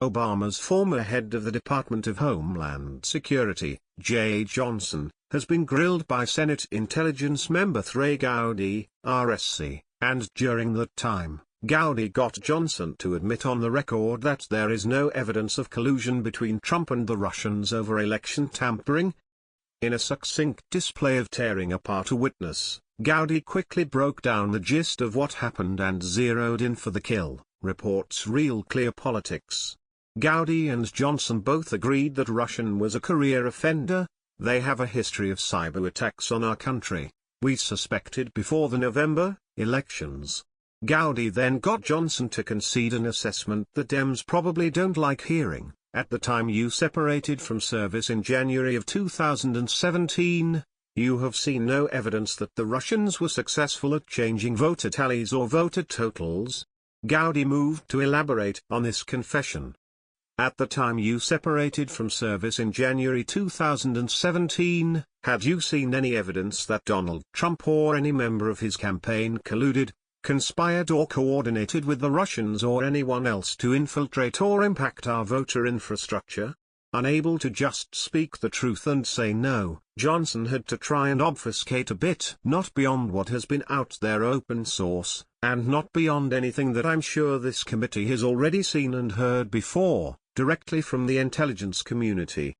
Obama's former head of the Department of Homeland Security, J. Johnson, has been grilled by Senate Intelligence member Trey Gowdy, RSC, and during that time, Gowdy got Johnson to admit on the record that there is no evidence of collusion between Trump and the Russians over election tampering. In a succinct display of tearing apart a witness, Gowdy quickly broke down the gist of what happened and zeroed in for the kill, reports Real Clear Politics. Gowdy and Johnson both agreed that Russian was a career offender. They have a history of cyber attacks on our country. We suspected before the November elections. Gowdy then got Johnson to concede an assessment that Dems probably don't like hearing. At the time you separated from service in January of 2017, you have seen no evidence that the Russians were successful at changing voter tallies or voter totals. Gowdy moved to elaborate on this confession. At the time you separated from service in January 2017, had you seen any evidence that Donald Trump or any member of his campaign colluded, conspired or coordinated with the Russians or anyone else to infiltrate or impact our voter infrastructure? Unable to just speak the truth and say no, Johnson had to try and obfuscate a bit, not beyond what has been out there open source, and not beyond anything that I'm sure this committee has already seen and heard before, directly from the intelligence community.